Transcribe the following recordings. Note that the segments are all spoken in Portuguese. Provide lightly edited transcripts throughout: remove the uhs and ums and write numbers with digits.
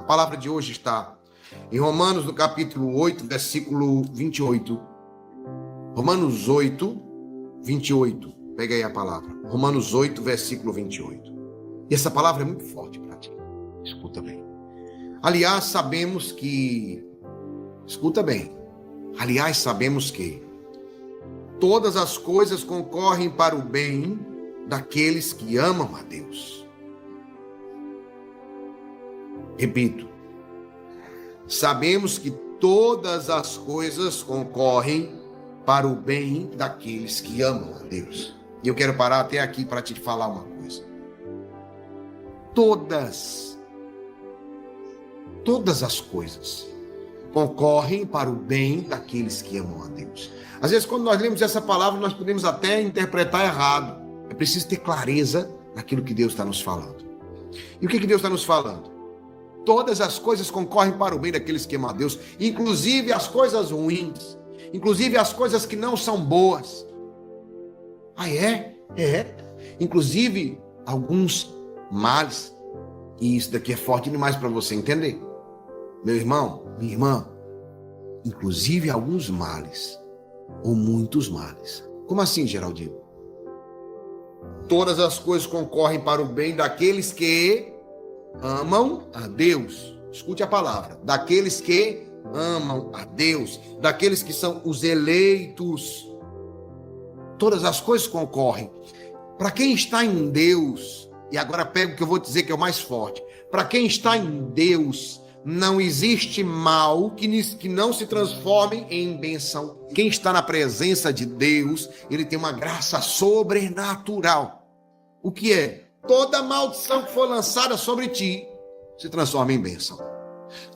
palavra de hoje está em Romanos, no capítulo 8, versículo 28. Romanos 8, 28. Pega aí a palavra. Romanos 8, versículo 28. E essa palavra é muito forte para ti. Escuta bem. Aliás, sabemos que... Escuta bem. Aliás, sabemos que todas as coisas concorrem para o bem daqueles que amam a Deus. Repito. Sabemos que todas as coisas concorrem para o bem daqueles que amam a Deus. E eu quero parar até aqui para te falar uma coisa. Todas as coisas concorrem para o bem daqueles que amam a Deus. Às vezes, quando nós lemos essa palavra, nós podemos até interpretar errado. É preciso ter clareza naquilo que Deus está nos falando. E o que Deus está nos falando? Todas as coisas concorrem para o bem daqueles que amam a Deus, inclusive as coisas ruins, inclusive as coisas que não são boas. Ah, é? É. Inclusive alguns males. E isso daqui é forte demais para você entender. Meu irmão, minha irmã, inclusive alguns males, ou muitos males. Como assim, Geraldinho? Todas as coisas concorrem para o bem daqueles que amam a Deus. Escute a palavra. Daqueles que amam a Deus. Daqueles que são os eleitos. Todas as coisas concorrem. Para quem está em Deus, e agora pega o que eu vou dizer que é o mais forte. Para quem está em Deus, não existe mal que não se transforme em bênção. Quem está na presença de Deus, ele tem uma graça sobrenatural. O que é? Toda maldição que for lançada sobre ti se transforma em bênção.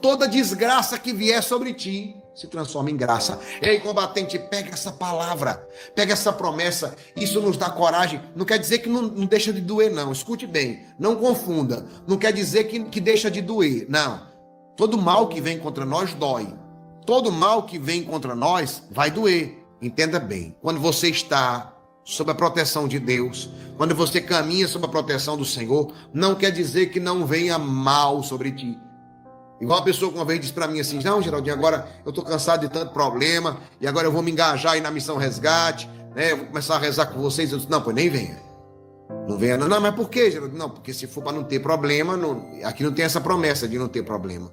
Toda desgraça que vier sobre ti se transforma em graça. Ei, combatente, pega essa palavra, pega essa promessa. Isso nos dá coragem. Não quer dizer que não deixa de doer, não. Escute bem, não confunda. Não quer dizer que deixa de doer, não. Todo mal que vem contra nós dói. Todo mal que vem contra nós vai doer. Entenda bem. Quando você está sob a proteção de Deus, quando você caminha sob a proteção do Senhor, não quer dizer que não venha mal sobre ti. Igual a pessoa que uma vez disse para mim assim: não, Geraldinho, agora eu estou cansado de tanto problema, e agora eu vou me engajar aí na missão resgate, né? Eu vou começar a rezar com vocês. Eu disse: não, pois nem venha. Não venha, não. Não, mas por quê, Geraldinho? Não, porque se for para não ter problema, aqui não tem essa promessa de não ter problema.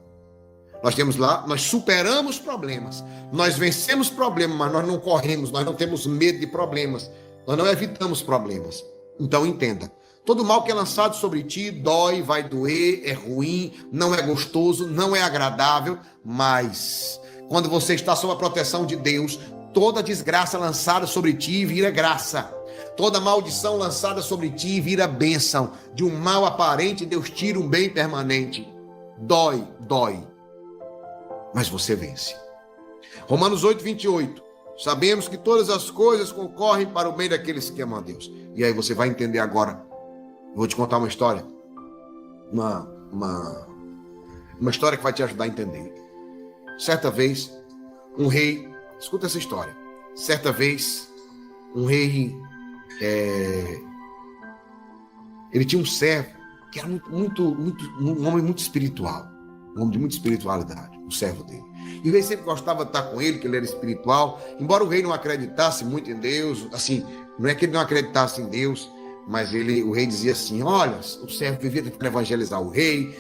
Nós temos lá, nós superamos problemas, nós vencemos problemas, mas nós não corremos, nós não temos medo de problemas, nós não evitamos problemas. Então entenda, todo mal que é lançado sobre ti dói, vai doer, é ruim, não é gostoso, não é agradável, mas quando você está sob a proteção de Deus, toda desgraça lançada sobre ti vira graça. Toda maldição lançada sobre ti vira bênção. De um mal aparente, Deus tira um bem permanente. Dói, mas você vence. Romanos 8, 28. Sabemos que todas as coisas concorrem para o bem daqueles que amam a Deus. E aí você vai entender agora. Eu vou te contar uma história. Uma história que vai te ajudar a entender. Certa vez, um rei... Escuta essa história. Certa vez, um rei... ele tinha um servo que era um homem muito espiritual. Um homem de muita espiritualidade, o servo dele. E o rei sempre gostava de estar com ele, que ele era espiritual. Embora o rei não acreditasse muito em Deus, assim, não é que ele não acreditasse em Deus, mas o rei dizia assim: olha, o servo vivia tentando evangelizar o rei,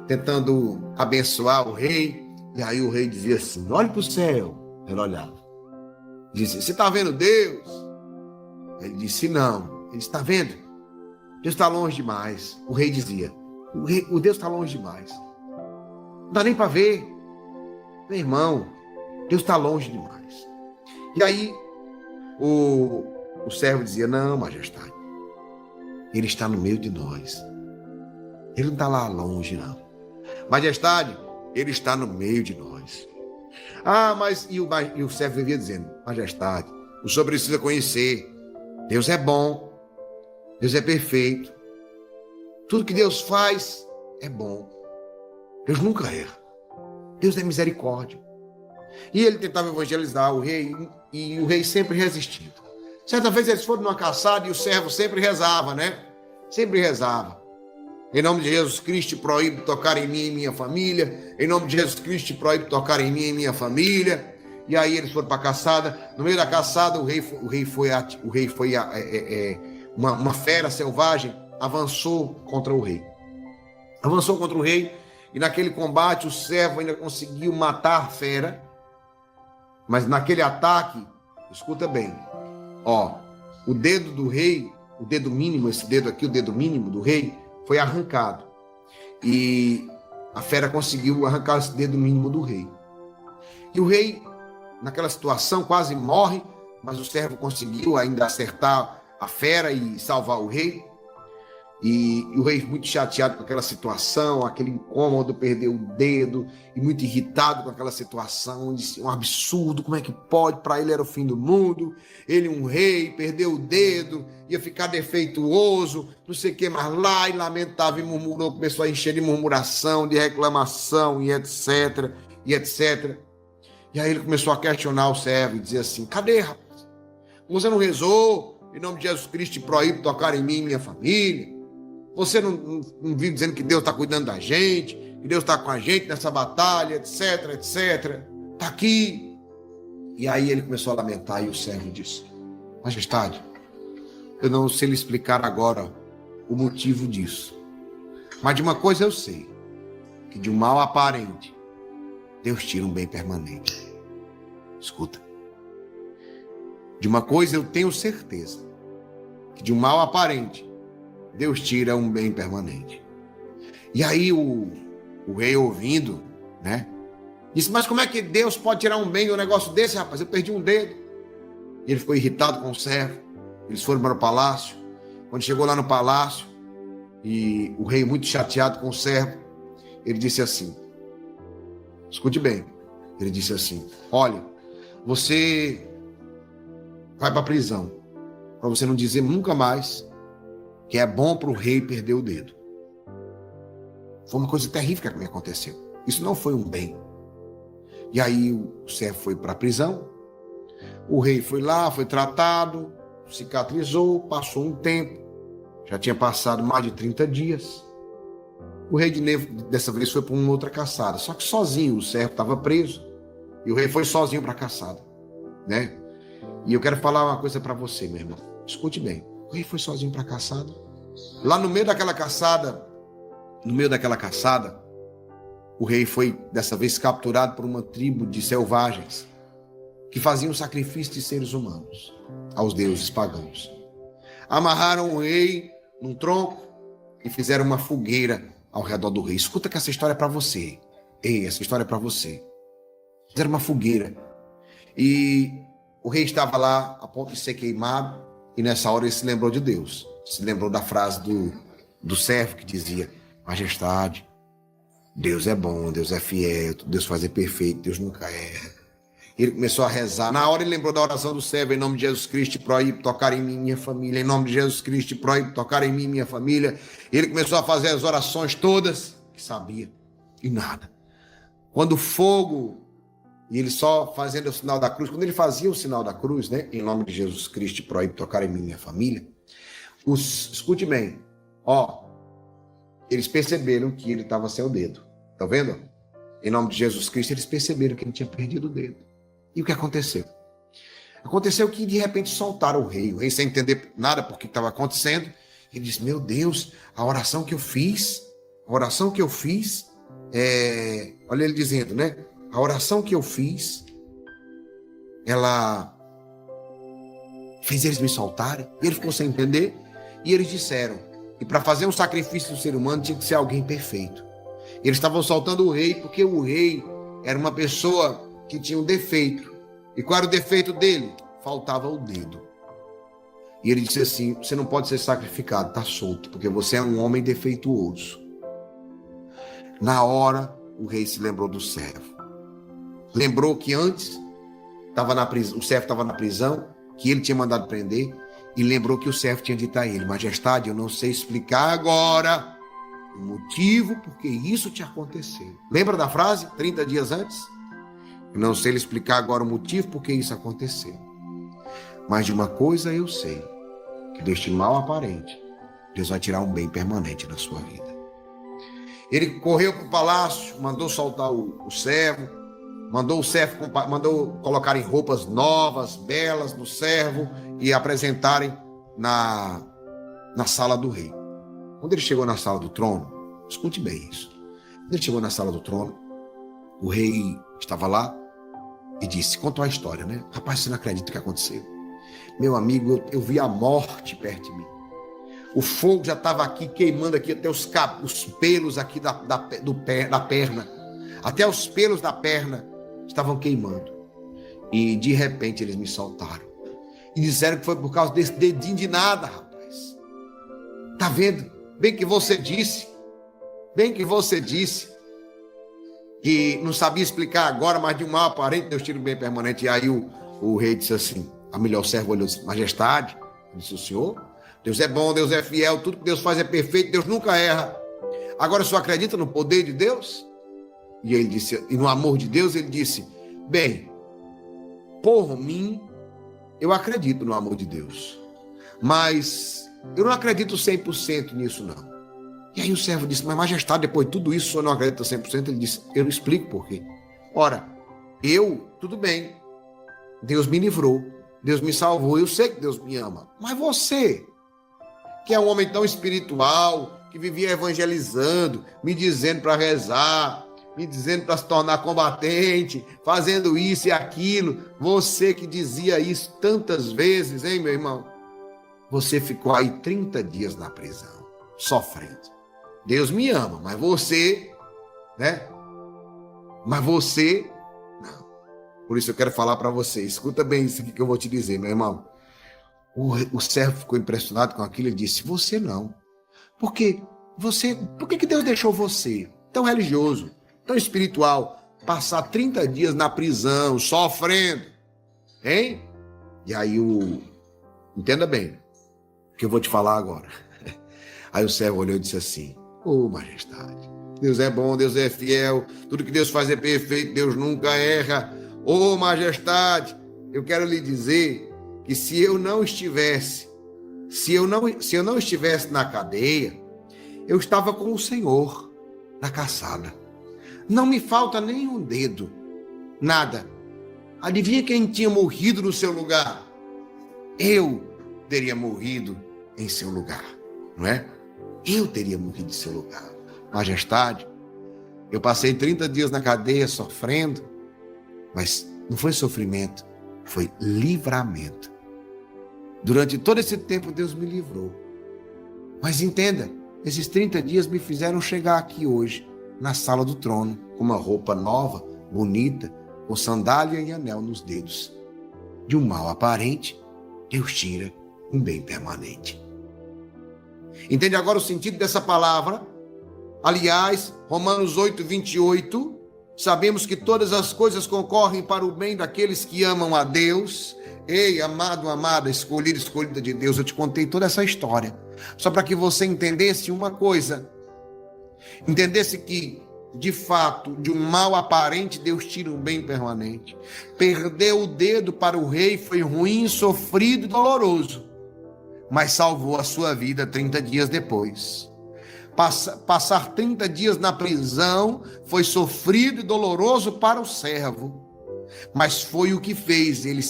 tentando abençoar o rei. E aí o rei dizia assim: olhe para o céu. Ele olhava. Dizia: você está vendo Deus? Ele disse: não. Ele disse: está vendo? Deus está longe demais. O rei dizia: o Deus está longe demais. Não dá nem para ver. Meu irmão, Deus está longe demais. E aí o servo dizia: não, majestade, ele está no meio de nós. Ele não está lá longe, não. Majestade, ele está no meio de nós. Ah, mas e o servo vivia dizendo: majestade, o senhor precisa conhecer, Deus é bom, Deus é perfeito, tudo que Deus faz é bom, Deus nunca erra, Deus é misericórdia. E ele tentava evangelizar o rei, e o rei sempre resistindo. Certa vez eles foram numa caçada e o servo sempre rezava, né? Sempre rezava. Em nome de Jesus Cristo, proíbe tocar em mim e em minha família. Em nome de Jesus Cristo, proíbe tocar em mim e em minha família. E aí eles foram para a caçada. No meio da caçada, uma fera selvagem avançou contra o rei. Avançou contra o rei. E naquele combate, o servo ainda conseguiu matar a fera. Mas naquele ataque, escuta bem, ó, o dedo do rei, o dedo mínimo, esse dedo aqui, o dedo mínimo do rei, foi arrancado. E a fera conseguiu arrancar esse dedo mínimo do rei. E o rei, naquela situação, quase morre, mas o servo conseguiu ainda acertar a fera e salvar o rei. E o rei muito chateado com aquela situação, aquele incômodo, perdeu o dedo, e muito irritado com aquela situação, disse, um absurdo, como é que pode? Para ele era o fim do mundo, ele um rei, perdeu o dedo, ia ficar defeituoso, não sei o que mais lá, e lamentava e murmurou, começou a encher de murmuração, de reclamação, e etc, e etc. E aí ele começou a questionar o servo, e dizer assim, cadê, rapaz? Você não rezou? Em nome de Jesus Cristo, te proíbe tocar em mim e minha família? Você não vive dizendo que Deus está cuidando da gente, que Deus está com a gente nessa batalha, etc, etc. Está aqui. E aí ele começou a lamentar e o servo disse, Majestade, eu não sei lhe explicar agora o motivo disso. Mas de uma coisa eu sei, que de um mal aparente, Deus tira um bem permanente. Escuta. De uma coisa eu tenho certeza, que de um mal aparente, Deus tira um bem permanente. E aí o rei ouvindo, né? Disse, mas como é que Deus pode tirar um bem de um negócio desse, rapaz? Eu perdi um dedo. E ele ficou irritado com o servo. Eles foram para o palácio. Quando chegou lá no palácio, e o rei muito chateado com o servo, ele disse assim, escute bem, ele disse assim, olha, você vai para a prisão, para você não dizer nunca mais que é bom para o rei perder o dedo. Foi uma coisa terrível que me aconteceu. Isso não foi um bem. E aí o servo foi para a prisão, o rei foi lá, foi tratado, cicatrizou, passou um tempo, já tinha passado mais de 30 dias. O rei dessa vez foi para uma outra caçada, só que sozinho, o servo estava preso, e o rei foi sozinho para a caçada, né? E eu quero falar uma coisa para você, meu irmão, escute bem. O rei foi sozinho para a caçada. Lá no meio daquela caçada, o rei foi dessa vez capturado por uma tribo de selvagens que faziam sacrifício de seres humanos aos deuses pagãos. Amarraram o rei num tronco e fizeram uma fogueira ao redor do rei. Escuta que essa história é para você. Ei, essa história é para você. Fizeram uma fogueira e o rei estava lá a ponto de ser queimado. E nessa hora ele se lembrou de Deus. Se lembrou da frase do servo que dizia, Majestade, Deus é bom, Deus é fiel, Deus faz perfeito, Deus nunca erra. Ele começou a rezar. Na hora ele lembrou da oração do servo, em nome de Jesus Cristo, proíbe tocar em mim e minha família. Em nome de Jesus Cristo, proíbe tocar em mim e minha família. Ele começou a fazer as orações todas que sabia. E nada. Quando o fogo... E ele só fazendo o sinal da cruz. Quando ele fazia o sinal da cruz, né? Em nome de Jesus Cristo, proíbe tocar em mim e minha família. Escute bem. Ó, eles perceberam que ele estava sem o dedo. Tá vendo? Em nome de Jesus Cristo, eles perceberam que ele tinha perdido o dedo. E o que aconteceu? Aconteceu que de repente soltaram o rei. O rei sem entender nada por que estava acontecendo. Ele disse, meu Deus, a oração que eu fiz, olha ele dizendo, né? A oração que eu fiz, ela fez eles me soltarem. E ele ficou sem entender. E eles disseram que para fazer um sacrifício do ser humano tinha que ser alguém perfeito. Eles estavam soltando o rei porque o rei era uma pessoa que tinha um defeito. E qual era o defeito dele? Faltava o dedo. E ele disse assim, você não pode ser sacrificado, está solto, porque você é um homem defeituoso. Na hora, o rei se lembrou do servo. Lembrou que antes o servo estava na prisão, que ele tinha mandado prender, e lembrou que o servo tinha dito a ele, Majestade, eu não sei explicar agora o motivo porque isso te aconteceu. Lembra da frase, 30 dias antes? Eu não sei lhe explicar agora o motivo porque isso aconteceu. Mas de uma coisa eu sei, que deste mal aparente, Deus vai tirar um bem permanente da sua vida. Ele correu para o palácio, mandou soltar o servo, mandou colocarem roupas novas, belas no servo e apresentarem na sala do rei. Quando ele chegou na sala do trono, escute bem isso. Quando ele chegou na sala do trono, o rei estava lá e disse, contou a história, né? Rapaz, você não acredita o que aconteceu. Meu amigo, eu vi a morte perto de mim. O fogo já estava aqui, queimando aqui até os pelos aqui da perna. Até os pelos da perna estavam queimando. E de repente eles me soltaram. E disseram que foi por causa desse dedinho de nada, rapaz. Tá vendo? Bem que você disse que não sabia explicar agora, mas de um mal aparente Deus tira o bem permanente. E aí o rei disse assim, a melhor servo olhou, disse, majestade, disse o senhor, Deus é bom, Deus é fiel, tudo que Deus faz é perfeito, Deus nunca erra. Agora o senhor acredita no poder de Deus? E ele disse, e no amor de Deus, ele disse, bem, por mim, eu acredito no amor de Deus, mas eu não acredito 100% nisso não. E aí o servo disse, mas majestade, depois de tudo isso, o senhor não acredita 100%? Ele disse, eu não explico por quê. Ora, tudo bem, Deus me livrou, Deus me salvou, eu sei que Deus me ama. Mas você, que é um homem tão espiritual, que vivia evangelizando, me dizendo para rezar, me dizendo para se tornar combatente, fazendo isso e aquilo, você que dizia isso tantas vezes, hein, meu irmão? Você ficou aí 30 dias na prisão, sofrendo. Deus me ama, mas você, né? Mas você, não. Por isso eu quero falar para você, escuta bem isso aqui que eu vou te dizer, meu irmão. O servo ficou impressionado com aquilo e disse, você não. Por que Deus deixou você, tão religioso, tão espiritual, passar 30 dias na prisão, sofrendo? Hein? E aí entenda bem o que eu vou te falar agora. Aí o servo olhou e disse assim, majestade, Deus é bom, Deus é fiel, tudo que Deus faz é perfeito, Deus nunca erra. Majestade, eu quero lhe dizer que se eu não estivesse na cadeia, eu estava com o Senhor na caçada. Não me falta nenhum dedo, nada. Adivinha quem tinha morrido no seu lugar? Eu teria morrido em seu lugar, não é? Eu teria morrido em seu lugar. Majestade, eu passei 30 dias na cadeia sofrendo, mas não foi sofrimento, foi livramento. Durante todo esse tempo Deus me livrou. Mas entenda, esses 30 dias me fizeram chegar aqui hoje, na sala do trono, com uma roupa nova, bonita, com sandália e anel nos dedos. De um mal aparente, Deus tira um bem permanente. Entende agora o sentido dessa palavra? Aliás, Romanos 8:28, sabemos que todas as coisas concorrem para o bem daqueles que amam a Deus. Ei, amado, amada, escolhida, escolhida de Deus, eu te contei toda essa história, só para que você entendesse uma coisa, entendesse que, de fato, de um mal aparente, Deus tira um bem permanente. Perder o dedo para o rei foi ruim, sofrido e doloroso, mas salvou a sua vida 30 dias depois. Passar 30 dias na prisão foi sofrido e doloroso para o servo, mas foi o que fez ele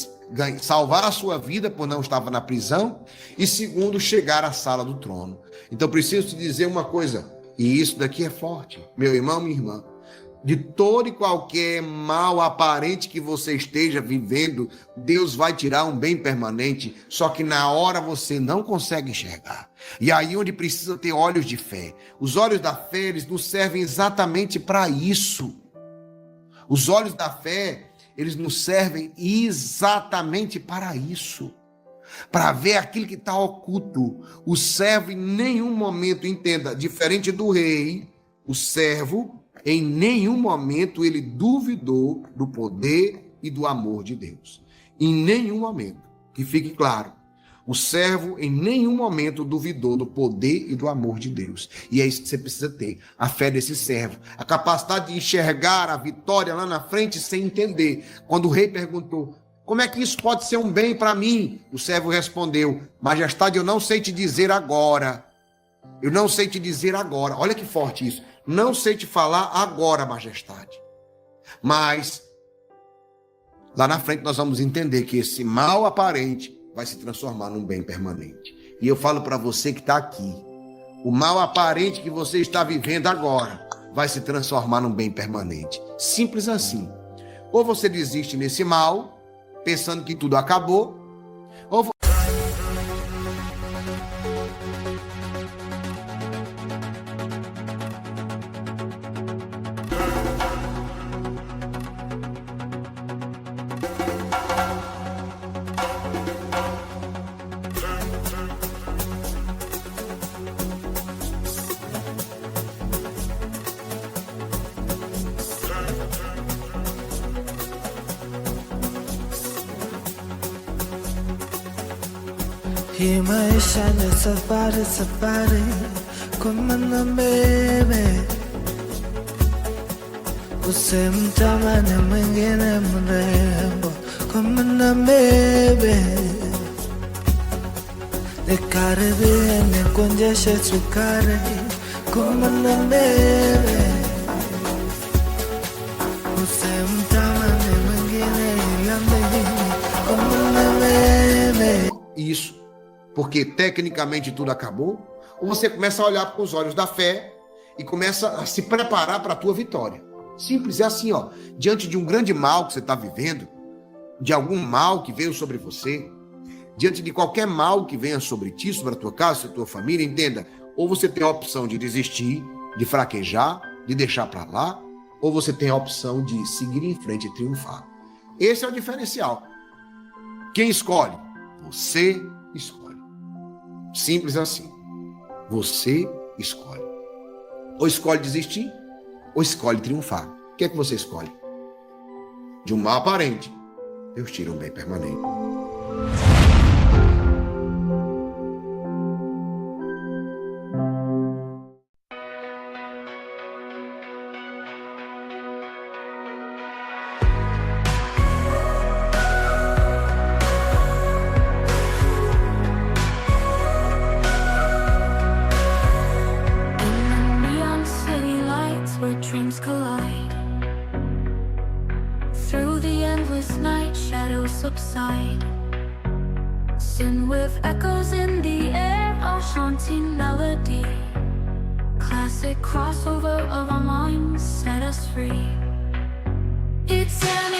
salvar a sua vida por não estar na prisão e, segundo, chegar à sala do trono. Então preciso te dizer uma coisa, e isso daqui é forte, meu irmão, minha irmã. De todo e qualquer mal aparente que você esteja vivendo, Deus vai tirar um bem permanente, só que na hora você não consegue enxergar. E aí onde precisa ter olhos de fé. Os olhos da fé, eles nos servem exatamente para isso. Os olhos da fé, eles nos servem exatamente para isso. Para ver aquilo que está oculto. O servo em nenhum momento, entenda, diferente do rei, o servo, em nenhum momento ele duvidou do poder e do amor de Deus. Em nenhum momento. Que fique claro. O servo em nenhum momento duvidou do poder e do amor de Deus. E é isso que você precisa ter. A fé desse servo. A capacidade de enxergar a vitória lá na frente sem entender. Quando o rei perguntou, como é que isso pode ser um bem para mim? O servo respondeu, majestade, eu não sei te dizer agora. Eu não sei te dizer agora. Olha que forte isso. Não sei te falar agora, majestade. Mas lá na frente nós vamos entender que esse mal aparente vai se transformar num bem permanente. E eu falo para você que está aqui, o mal aparente que você está vivendo agora vai se transformar num bem permanente. Simples assim. Ou você desiste nesse mal, pensando que tudo acabou, ou Hii maisha ni safari, safari kumana bebe, usimtamani mwingine mrembo kumana bebe, nikaribie nikunjeshe sukari kumana bebe, usimtamani mwingine ila mimi kumana bebe. isso, porque tecnicamente tudo acabou, ou você começa a olhar com os olhos da fé e começa a se preparar para a tua vitória. Simples, é assim, ó. Diante de um grande mal que você está vivendo, de algum mal que veio sobre você, diante de qualquer mal que venha sobre ti, sobre a tua casa, sobre a tua família, entenda, ou você tem a opção de desistir, de fraquejar, de deixar para lá, ou você tem a opção de seguir em frente e triunfar. Esse é o diferencial. Quem escolhe? Você escolhe. Simples assim. Você escolhe. Ou escolhe desistir, ou escolhe triunfar. O que é que você escolhe? De um mal aparente, Deus tira um bem permanente. Dreams collide. Through the endless night, shadows subside. Sin with echoes in the air, a haunting melody. Classic crossover of our minds set us free. It's an